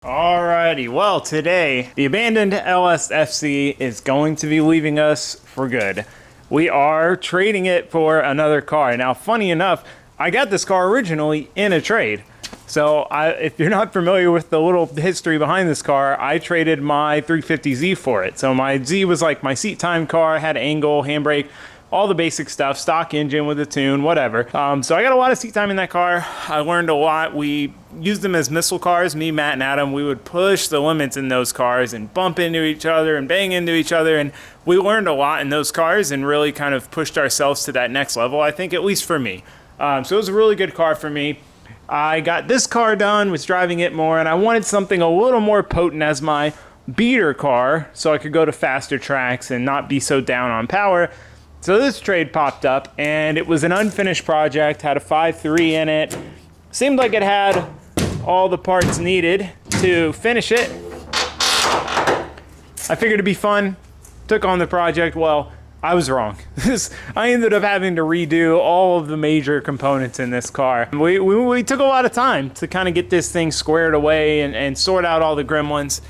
Alrighty, well today, the abandoned LS FC is going to be leaving us for good. We are trading it for another car. Now, funny enough, I got this car originally in a trade. So if you're not familiar with the little history behind this car, I traded my 350Z for it. So my Z was like my seat time car, had angle, handbrake, all the basic stuff, stock engine with a tune, whatever. So I got a lot of seat time in that car. I learned a lot. We used them as missile cars, me, Matt, and Adam. We would push the limits in those cars and bump into each other and bang into each other. And we learned a lot in those cars and really kind of pushed ourselves to that next level, I think, at least for me. So it was a really good car for me. I got this car done, was driving it more, and I wanted something a little more potent as my beater car so I could go to faster tracks and not be so down on power. So this trade popped up, and it was an unfinished project, had a 5.3 in it. Seemed like it had all the parts needed to finish it. I figured it'd be fun, took on the project. Well, I was wrong. I ended up having to redo all of the major components in this car. We took a lot of time to kind of get this thing squared away and sort out all the gremlins.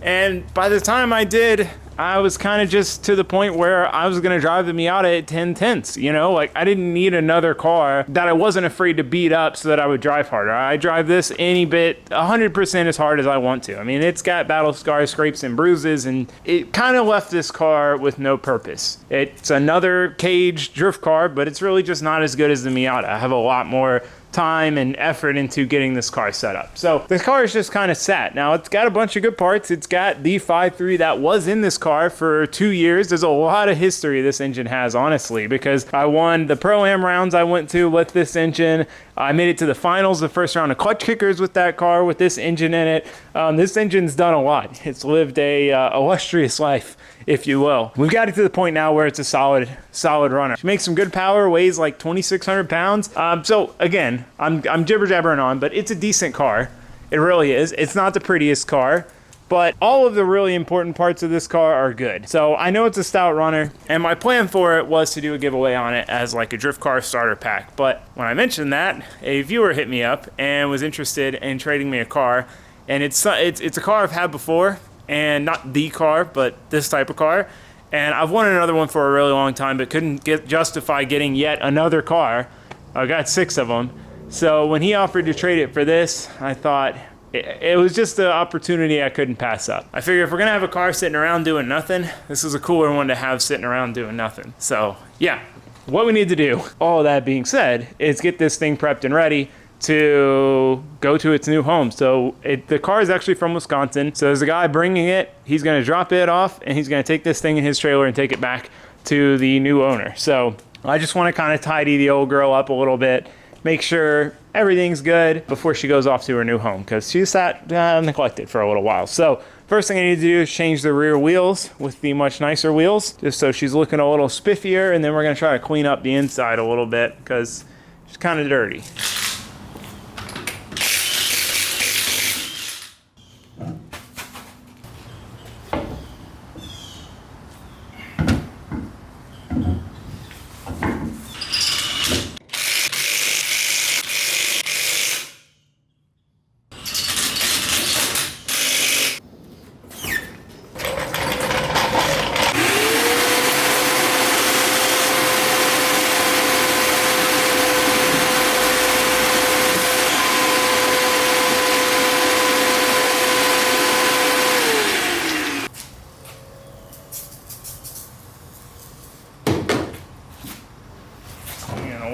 And by the time I did, I was kind of just to the point where I was going to drive the Miata at 10 tenths, you know? Like, I didn't need another car that I wasn't afraid to beat up so that I would drive harder. I drive this any bit, 100% as hard as I want to. I mean, it's got battle scars, scrapes, and bruises, and it kind of left this car with no purpose. It's another cage drift car, but it's really just not as good as the Miata. I have a lot more time and effort into getting this car set up. So this car is just kind of sat. Now, it's got a bunch of good parts. It's got the 5.3 that was in this car for 2 years. There's a lot of history this engine has, honestly, because I won the Pro-Am rounds I went to with this engine. I made it to the finals, the first round of clutch kickers with that car with this engine in it. This engine's done a lot. It's lived a illustrious life, if you will. We've got it to the point now where it's a solid runner. She makes some good power, weighs like 2,600 pounds. So again, I'm jibber-jabbering on, but it's a decent car. It really is. It's not the prettiest car, but all of the really important parts of this car are good. So I know it's a stout runner, and my plan for it was to do a giveaway on it as like a drift car starter pack. But when I mentioned that, a viewer hit me up and was interested in trading me a car, and it's a car I've had before, and not the car, but this type of car. And I've wanted another one for a really long time, but couldn't justify getting yet another car. I got 6 of them. So when he offered to trade it for this, I thought it was just an opportunity I couldn't pass up. I figured if we're gonna have a car sitting around doing nothing, this is a cooler one to have sitting around doing nothing. So yeah, what we need to do, all that being said, is get this thing prepped and ready to go to its new home. So the car is actually from Wisconsin. So there's a guy bringing it. He's going to drop it off, and he's going to take this thing in his trailer and take it back to the new owner. So I just want to kind of tidy the old girl up a little bit, make sure everything's good before she goes off to her new home, because she sat neglected for a little while. So first thing I need to do is change the rear wheels with the much nicer wheels, just so she's looking a little spiffier, and then we're going to try to clean up the inside a little bit because she's kind of dirty.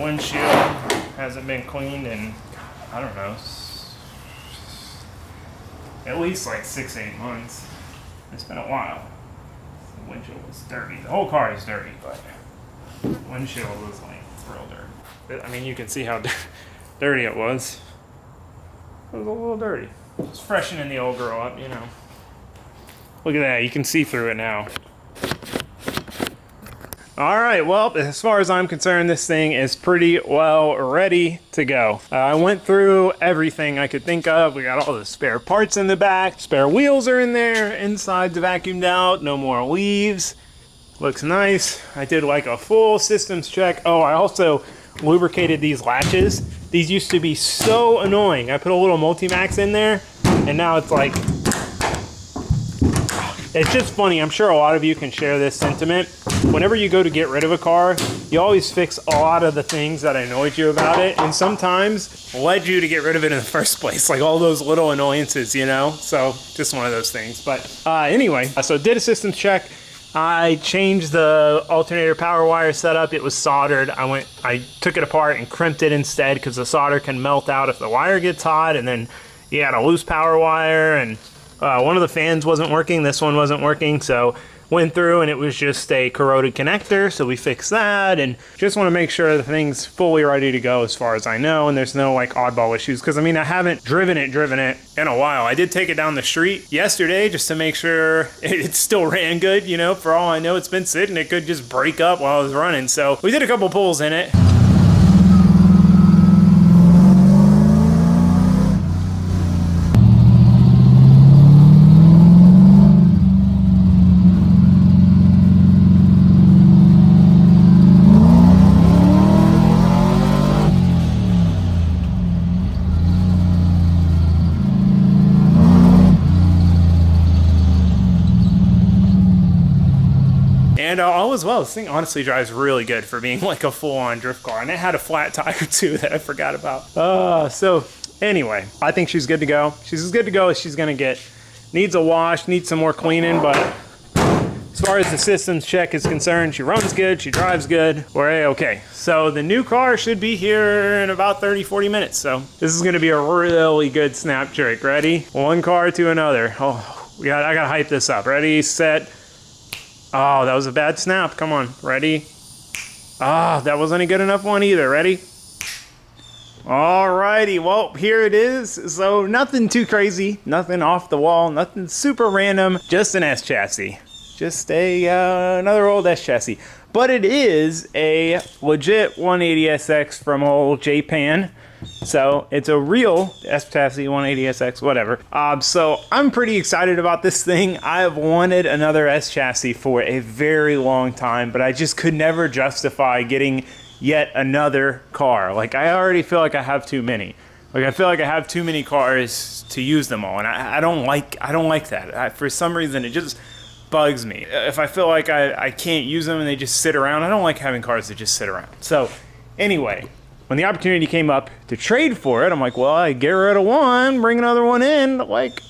Windshield hasn't been cleaned in, I don't know, at least like 6-8 months. It's been a while. The windshield was dirty. The whole car is dirty, but the windshield was like real dirty. I mean, you can see how dirty it was. It was a little dirty. Just freshening the old girl up, you know. Look at that, you can see through it now. All right, well, as far as I'm concerned, this thing is pretty well ready to go. I went through everything I could think of. We got all the spare parts in the back. Spare wheels are in there. Inside's vacuumed out. No more leaves. Looks nice. I did like a full systems check. Oh, I also lubricated these latches. These used to be so annoying. I put a little Multimax in there. and now it's like, it's just funny. I'm sure a lot of you can share this sentiment. Whenever you go to get rid of a car, you always fix a lot of the things that annoyed you about it, and sometimes led you to get rid of it in the first place, like all those little annoyances, you know? So just one of those things. But anyway, so did a systems check. I changed the alternator power wire setup. It was soldered. I took it apart and crimped it instead, because the solder can melt out if the wire gets hot, and then you had a loose power wire, and one of the fans wasn't working, this one wasn't working, so went through and it was just a corroded connector, so we fixed that, and just want to make sure the thing's fully ready to go as far as I know, and there's no like oddball issues, because I mean, I haven't driven it in a while. I did take it down the street yesterday just to make sure it still ran good, you know. For all I know, it's been sitting, it could just break up while I was running, so we did a couple pulls in it. And all was well. This thing honestly drives really good for being like a full-on drift car. And it had a flat tire too that I forgot about. So anyway, I think she's good to go. She's as good to go as she's gonna get. Needs a wash, needs some more cleaning, but as far as the systems check is concerned, she runs good, she drives good, we're A-okay. So the new car should be here in about 30-40 minutes. So this is gonna be a really good snap trick. Ready? One car to another. Oh, I gotta hype this up. Ready, set. Oh, that was a bad snap. Come on, ready? Ah, that wasn't a good enough one either. Ready? Alrighty, well, here it is. So nothing too crazy, nothing off the wall, nothing super random, just an S chassis. Just another old S chassis. But it is a legit 180SX from old Japan. So it's a real S chassis 180SX, whatever. So I'm pretty excited about this thing. I have wanted another S chassis for a very long time, but I just could never justify getting yet another car. Like, I already feel like I have too many. Like, I feel like I have too many cars to use them all, and I don't like that. For some reason, it just bugs me. If I feel like I can't use them and they just sit around, I don't like having cars that just sit around. So anyway, when the opportunity came up to trade for it, I'm like, well, I get rid of one, bring another one in, like,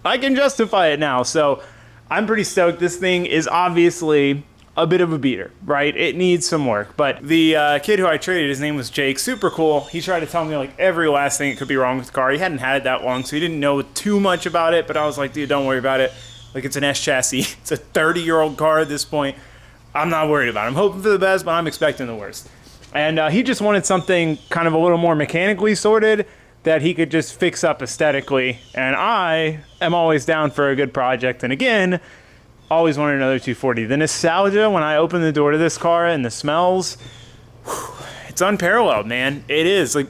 I can justify it now. So I'm pretty stoked. This thing is obviously a bit of a beater, right? It needs some work. But the kid who I traded, his name was Jake, super cool. He tried to tell me like every last thing that could be wrong with the car. He hadn't had it that long, so he didn't know too much about it, but I was like, dude, don't worry about it. Like, it's an S chassis. It's a 30-year-old car at this point. I'm not worried about it. I'm hoping for the best, but I'm expecting the worst. And he just wanted something kind of a little more mechanically sorted that he could just fix up aesthetically. And I am always down for a good project. And again, always wanted another 240. The nostalgia when I opened the door to this car and the smells, it's unparalleled, man. It is. Like,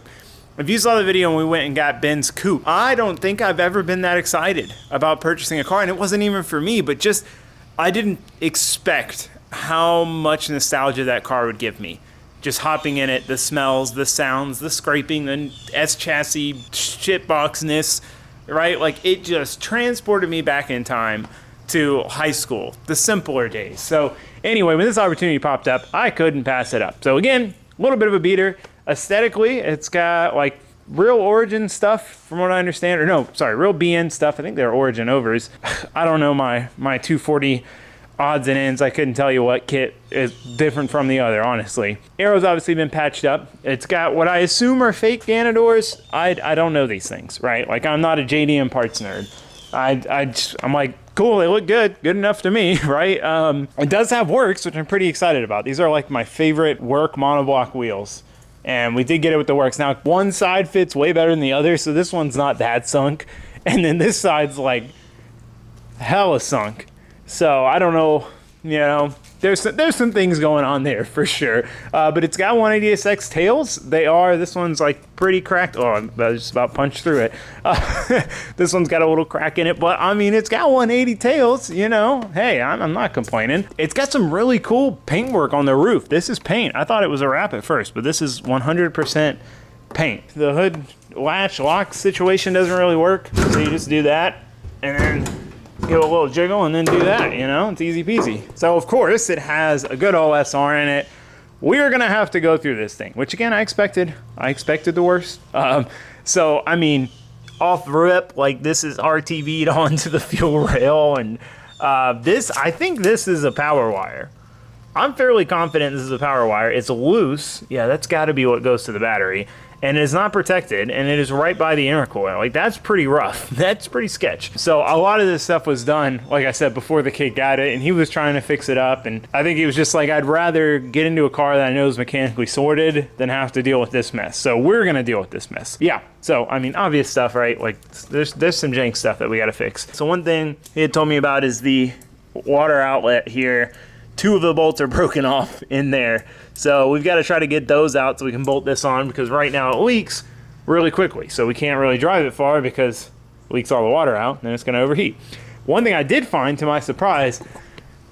if you saw the video when we went and got Ben's coupe, I don't think I've ever been that excited about purchasing a car. And it wasn't even for me, but just, I didn't expect how much nostalgia that car would give me. Just hopping in it, the smells, the sounds, the scraping, the S chassis shitboxness, right? Like, it just transported me back in time to high school, the simpler days. So anyway, when this opportunity popped up, I couldn't pass it up. So again, a little bit of a beater. Aesthetically, it's got like real Origin stuff from what I understand, or no, sorry, real BN stuff. I think they're Origin overs. I don't know my 240 odds and ends. I couldn't tell you what kit is different from the other, honestly. Aero's obviously been patched up. It's got what I assume are fake Ganadors. I don't know these things, right? Like, I'm not a JDM parts nerd. I'm like, cool, they look good enough to me, right? It does have works, which I'm pretty excited about. These are like my favorite work monoblock wheels, and we did get it with the works. Now, one side fits way better than the other, so this one's not that sunk, and then this side's like hella sunk. So I don't know, you know, there's some things going on there for sure. But it's got 180SX tails. This one's like pretty cracked. Oh, I just about punched through it. This one's got a little crack in it, but I mean, it's got 180 tails, you know. Hey, I'm not complaining. It's got some really cool paintwork on the roof. This is paint. I thought it was a wrap at first, but this is 100% paint. The hood latch lock situation doesn't really work, so you just do that and then give it a little jiggle and then do that, you know, it's easy peasy. So of course it has a good OSR in it. We're gonna have to go through this thing, which again, I expected the worst. So I mean, off rip, like this is RTV'd onto the fuel rail, and I think this is a power wire. I'm fairly confident this is a power wire. It's loose. Yeah, that's gotta be what goes to the battery. And it's not protected, and it is right by the intercoil. Like, that's pretty rough. That's pretty sketch. So a lot of this stuff was done, like I said, before the kid got it, and he was trying to fix it up, and I think he was just like, I'd rather get into a car that I know is mechanically sorted than have to deal with this mess. So we're gonna deal with this mess. Yeah, so, I mean, obvious stuff, right? Like, there's some jank stuff that we gotta fix. So one thing he had told me about is the water outlet here. 2 of the bolts are broken off in there. So we've got to try to get those out so we can bolt this on, because right now it leaks really quickly. So we can't really drive it far because it leaks all the water out and then it's going to overheat. One thing I did find, to my surprise,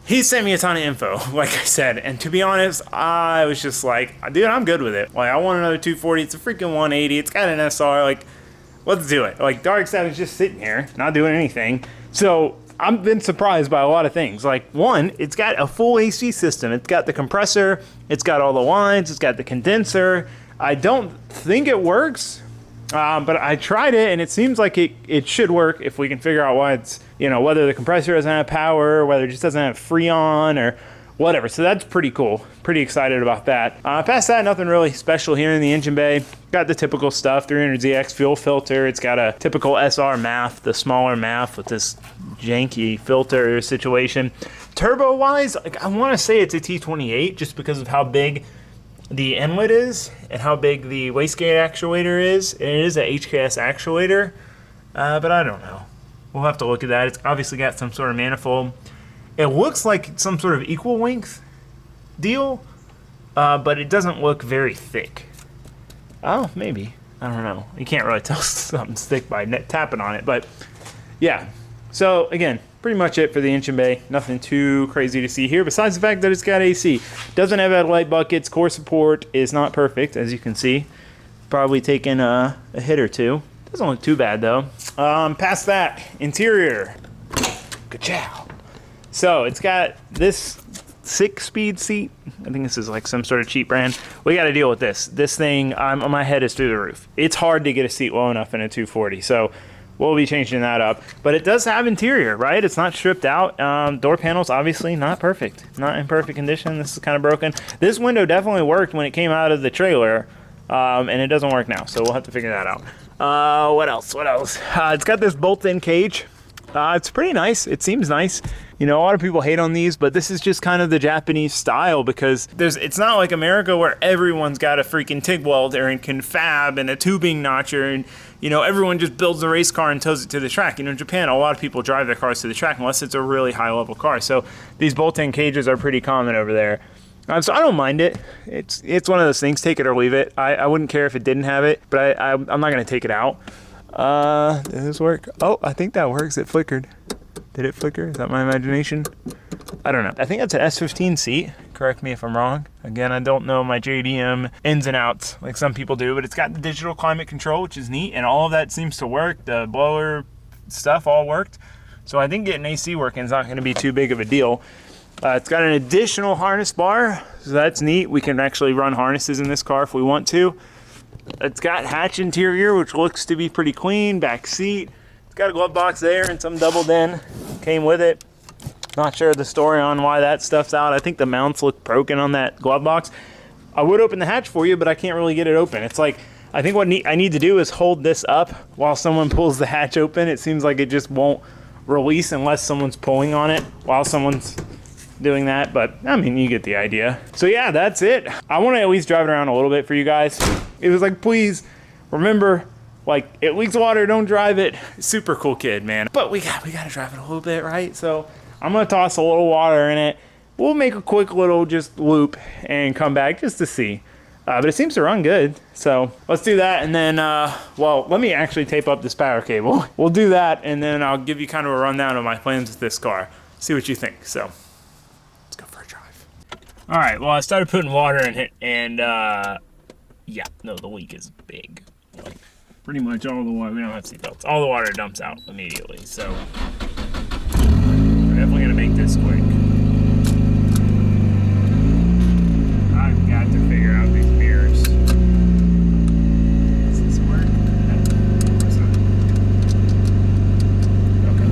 he sent me a ton of info, like I said. And to be honest, I was just like, dude, I'm good with it. Like, I want another 240. It's a freaking 180. It's got an SR. Like, let's do it. Like, the RX7 is just sitting here, not doing anything. So I've been surprised by a lot of things. Like, one, it's got a full AC system. It's got the compressor, it's got all the lines, it's got the condenser. I don't think it works, but I tried it and it seems like it should work if we can figure out why it's, you know, whether the compressor doesn't have power, whether it just doesn't have Freon or whatever. So that's pretty cool. Pretty excited about that. Past that, nothing really special here in the engine bay. Got the typical stuff, 300ZX fuel filter. It's got a typical SR MAF, the smaller MAF with this janky filter situation. Turbo wise, like, I want to say it's a T28 just because of how big the inlet is and how big the wastegate actuator is. And it is a HKS actuator, but I don't know. We'll have to look at that. It's obviously got some sort of manifold. It looks like some sort of equal length deal, but it doesn't look very thick. Oh, maybe. I don't know. You can't really tell something's thick by tapping on it, but yeah. So again, pretty much it for the engine bay. Nothing too crazy to see here, besides the fact that it's got AC. Doesn't have headlight buckets. Core support is not perfect, as you can see. Probably taken a hit or two. Doesn't look too bad though. Past that, interior. Ka-chow. So it's got this 6-speed seat. I think this is like some sort of cheap brand. We got to deal with this. This thing, my head is through the roof. It's hard to get a seat low enough in a 240. So we'll be changing that up. But it does have interior, right? It's not stripped out. Door panels, obviously not perfect. Not in perfect condition. This is kind of broken. This window definitely worked when it came out of the trailer. And it doesn't work now. So we'll have to figure that out. What else? It's got this bolt-in cage. It's pretty nice. It seems nice. You know, a lot of people hate on these, but this is just kind of the Japanese style, because it's not like America where everyone's got a freaking TIG welder and can fab and a tubing notcher, and, you know, everyone just builds a race car and tows it to the track. You know, in Japan, a lot of people drive their cars to the track unless it's a really high level car. So these bolt-in cages are pretty common over there. So I don't mind it. It's one of those things, take it or leave it. I wouldn't care if it didn't have it, but I'm not going to take it out. Does this work? Oh, I think that works. It flickered. Did it flicker? Is that my imagination? I don't know. I think that's an S15 seat. Correct me if I'm wrong. Again, I don't know my JDM ins and outs like some people do, but it's got the digital climate control, which is neat, and all of that seems to work. The blower stuff all worked. So I think getting AC working is not going to be too big of a deal. It's got an additional harness bar, so that's neat. We can actually run harnesses in this car if we want to. It's got hatch interior, which looks to be pretty clean. Back seat. It's got a glove box there and some doubled in. Came with it. Not sure the story on why that stuff's out. I think the mounts look broken on that glove box. I would open the hatch for you, but I can't really get it open. It's like, I think what I need to do is hold this up while someone pulls the hatch open. It seems like it just won't release unless someone's pulling on it while someone's doing that, but I mean, you get the idea. So yeah, that's it. I want to at least drive it around a little bit for you guys. It was like, please remember, like, it leaks water, don't drive it. Super cool kid, man. But we got to drive it a little bit, right? So I'm gonna toss a little water in it. We'll make a quick little just loop and come back just to see. But it seems to run good. So let's do that, and then well, let me actually tape up this power cable. We'll do that, and then I'll give you kind of a rundown of my plans with this car. See what you think. So let's go for a drive. All right, well, I started putting water in it, and Yeah, no, the leak is big. Like, pretty much all the water, we don't have seatbelts, all the water dumps out immediately, so we're definitely gonna make this quick. I've got to figure out these mirrors. Does this work? No, of course not. Okay.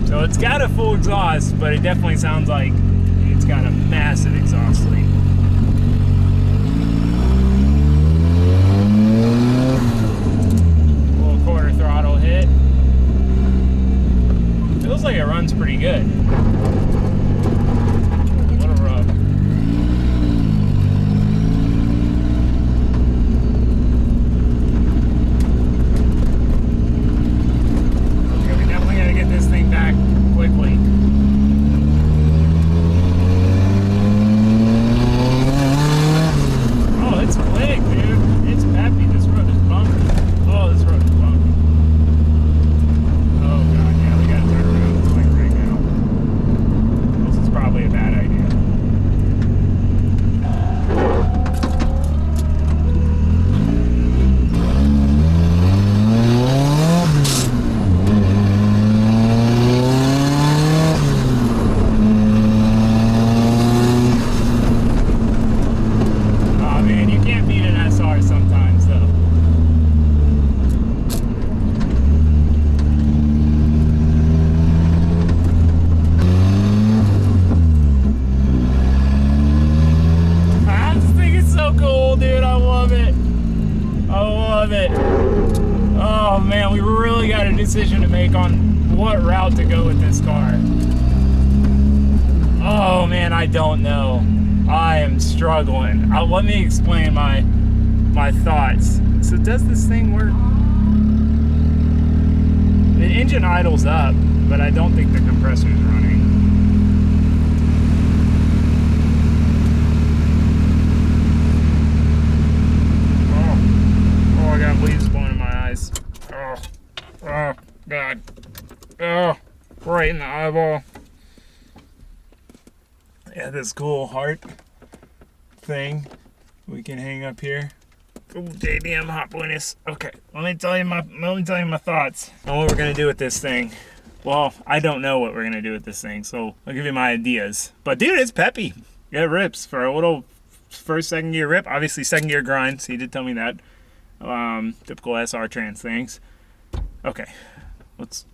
So it's got a full exhaust, but it definitely sounds like it's got a massive exhaust leak. Little quarter throttle hit. Feels like it runs pretty good. A little rough. Okay, we definitely gotta get this thing back quickly. Oh, it's quick, dude. It's peppy. This road is bumpy. Oh, this road is bumpy. Oh god, yeah, we gotta turn around like right now. This is probably a bad idea. Oh man, you can't beat an SR sometimes though. Ah, this thing is so cool, dude. I love it. I love it. Oh man, we really got a decision to make on what route to go with this car. Oh man, I don't know. I am struggling. Let me explain my thoughts. So does this thing work? The engine idles up, but I don't think the compressor is running. Oh, I got leaves blowing in my eyes. Oh, God. Oh, right in the eyeball. Yeah, this cool heart thing we can hang up here. Oh, JDM hot bonus. Okay, let me tell you my thoughts on what we're gonna do with this thing. Well, I don't know what we're gonna do with this thing, so I'll give you my ideas. But dude, it's peppy. It rips for a little first, second gear rip. Obviously, second gear grind. So you did tell me that. Typical SR trans things. Okay, let's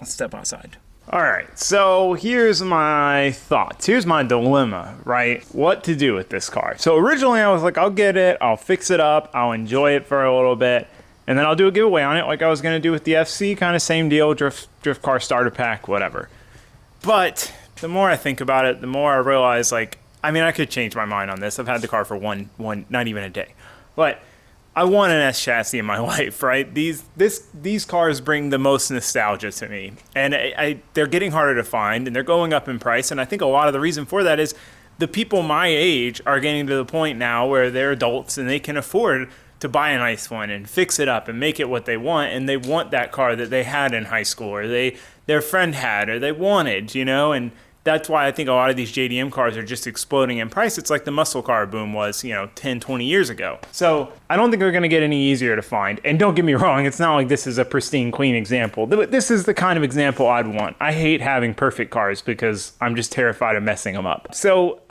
step outside. All right, so here's my thoughts. Here's my dilemma, right? What to do with this car. So originally I was like, I'll get it, I'll fix it up, I'll enjoy it for a little bit, and then I'll do a giveaway on it like I was gonna do with the FC, kind of same deal, drift car starter pack, whatever. But the more I think about it, the more I realize, like, I mean, I could change my mind on this. I've had the car for one, not even a day. But I want an S chassis in my life, right? These cars bring the most nostalgia to me, and they're getting harder to find, and they're going up in price. And I think a lot of the reason for that is the people my age are getting to the point now where they're adults and they can afford to buy a nice one and fix it up and make it what they want, and they want that car that they had in high school or their friend had or they wanted, you know. And that's why I think a lot of these JDM cars are just exploding in price. It's like the muscle car boom was, 10, 20 years ago. So I don't think they're going to get any easier to find. And don't get me wrong, it's not like this is a pristine, clean example. This is the kind of example I'd want. I hate having perfect cars because I'm just terrified of messing them up. So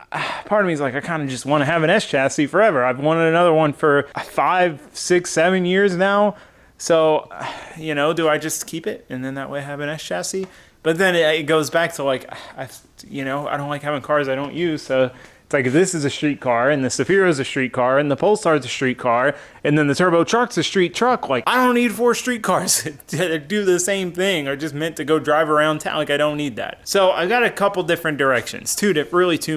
part of me is like, I kind of just want to have an S chassis forever. I've wanted another one for 5, 6, 7 years now. So, do I just keep it and then that way have an S chassis? But then it goes back to like, I don't like having cars I don't use. So it's like, if this is a street car and the Saphira is a street car and the Polestar is a street car and then the Turbo Truck's a street truck, like I don't need 4 street cars to do the same thing or just meant to go drive around town. Like I don't need that. So I got a couple different directions, two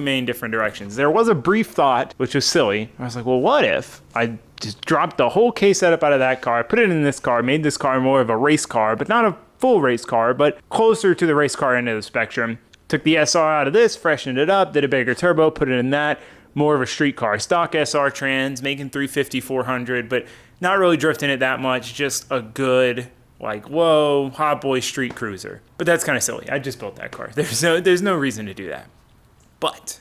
main different directions. There was a brief thought, which was silly. I was like, well, what if I just dropped the whole case setup out of that car, put it in this car, made this car more of a race car, but not a full race car, but closer to the race car end of the spectrum. Took the SR out of this, freshened it up, did a bigger turbo, put it in that, more of a street car. Stock SR trans, making 350, 400, but not really drifting it that much. Just a good, like, whoa, hot boy street cruiser. But that's kind of silly. I just built that car. There's no reason to do that. But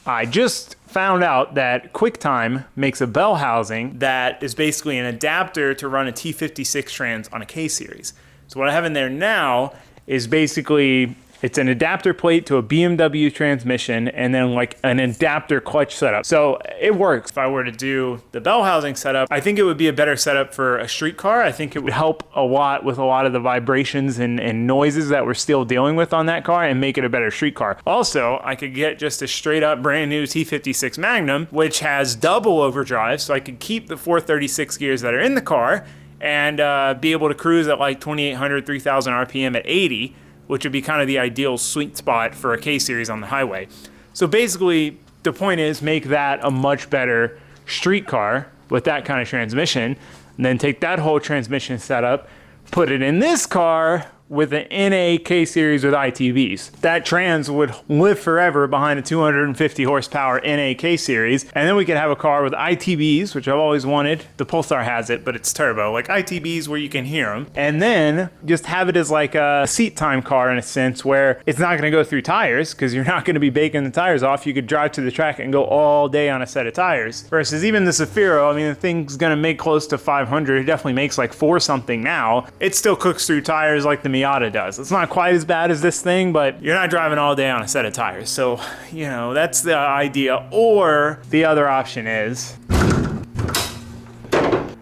I just found out that QuickTime makes a bell housing that is basically an adapter to run a T56 trans on a K-Series. So what I have in there now is basically, it's an adapter plate to a BMW transmission and then like an adapter clutch setup. So it works. If I were to do the bell housing setup, I think it would be a better setup for a street car. I think it would help a lot with a lot of the vibrations and noises that we're still dealing with on that car and make it a better street car. Also, I could get just a straight up brand new T56 Magnum, which has double overdrive. So I could keep the 436 gears that are in the car and be able to cruise at like 2,800, 3,000 RPM at 80, which would be kind of the ideal sweet spot for a K-Series on the highway. So basically, the point is make that a much better street car with that kind of transmission, and then take that whole transmission setup, put it in this car with an NA K-Series with ITBs. That trans would live forever behind a 250 horsepower NA K-Series, and then we could have a car with ITBs, which I've always wanted. The Pulsar has it, but it's turbo, like ITBs where you can hear them, and then just have it as like a seat time car in a sense where it's not gonna go through tires because you're not gonna be baking the tires off. You could drive to the track and go all day on a set of tires. Versus even the Zafiro, I mean, the thing's gonna make close to 500. It definitely makes like 4 something now. It still cooks through tires like the Miata does. It's not quite as bad as this thing, but you're not driving all day on a set of tires. So, you know, that's the idea. Or the other option is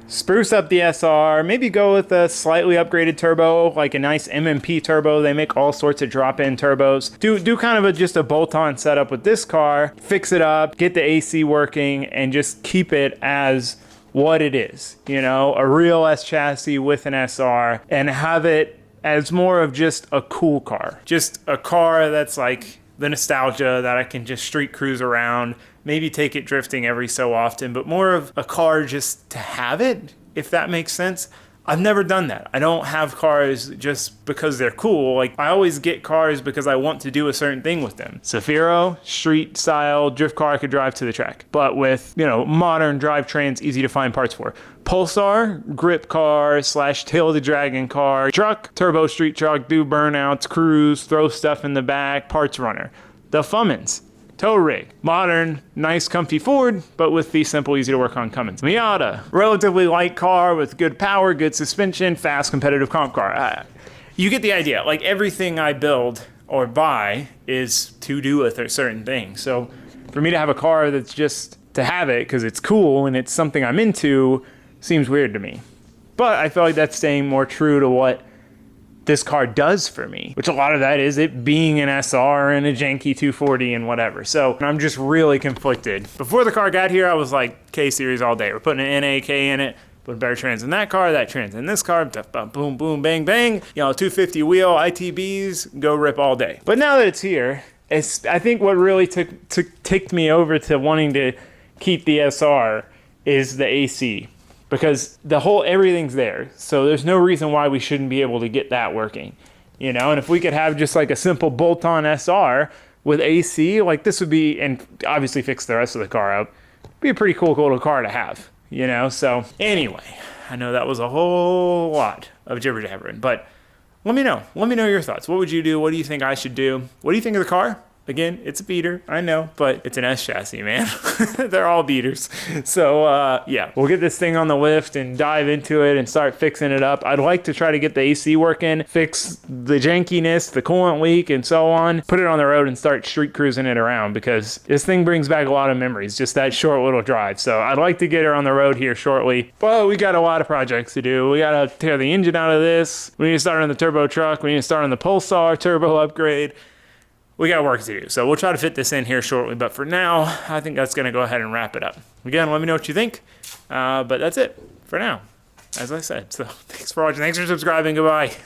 spruce up the SR, maybe go with a slightly upgraded turbo, like a nice MMP turbo. They make all sorts of drop-in turbos. Do kind of just a bolt-on setup with this car, fix it up, get the AC working, and just keep it as what it is. You know, a real S chassis with an SR, and have it as more of just a cool car. Just a car that's like the nostalgia that I can just street cruise around, maybe take it drifting every so often, but more of a car just to have it, if that makes sense. I've never done that. I don't have cars just because they're cool. Like, I always get cars because I want to do a certain thing with them. Zafiro, street style drift car I could drive to the track, but with, you know, modern drivetrains, easy to find parts for. Pulsar, grip car / tail of the dragon car, truck, turbo street truck, do burnouts, cruise, throw stuff in the back, parts runner. The Fummins, tow rig, modern, nice, comfy Ford, but with the simple, easy to work on Cummins. Miata, relatively light car with good power, good suspension, fast, competitive comp car. You get the idea. Like, everything I build or buy is to do with a certain thing. So for me to have a car that's just to have it because it's cool and it's something I'm into seems weird to me. But I feel like that's staying more true to what this car does for me, which a lot of that is it being an SR and a janky 240 and whatever. So I'm just really conflicted. Before the car got here, I was like K-Series all day. We're putting an NAK in it, putting better trans in that trans in this car, boom, boom, bang, bang. You know, 250 wheel, ITBs, go rip all day. But now that it's here, I think what really ticked me over to wanting to keep the SR is the AC. Because everything's there. So there's no reason why we shouldn't be able to get that working. You know, and if we could have just like a simple bolt-on SR with AC, like this would be, and obviously fix the rest of the car up, be a pretty cool little car to have, you know? So anyway, I know that was a whole lot of jibber jabbering, but let me know. Let me know your thoughts. What would you do? What do you think I should do? What do you think of the car? Again, it's a beater, I know, but it's an S chassis, man. They're all beaters. So, yeah, we'll get this thing on the lift and dive into it and start fixing it up. I'd like to try to get the AC working, fix the jankiness, the coolant leak, and so on. Put it on the road and start street cruising it around because this thing brings back a lot of memories, just that short little drive. So I'd like to get her on the road here shortly. But we got a lot of projects to do. We got to tear the engine out of this. We need to start on the turbo truck. We need to start on the Pulsar turbo upgrade. We got work to do, so we'll try to fit this in here shortly, but for now, I think that's going to go ahead and wrap it up. Again, let me know what you think, but that's it for now, as I said. So thanks for watching, thanks for subscribing, goodbye.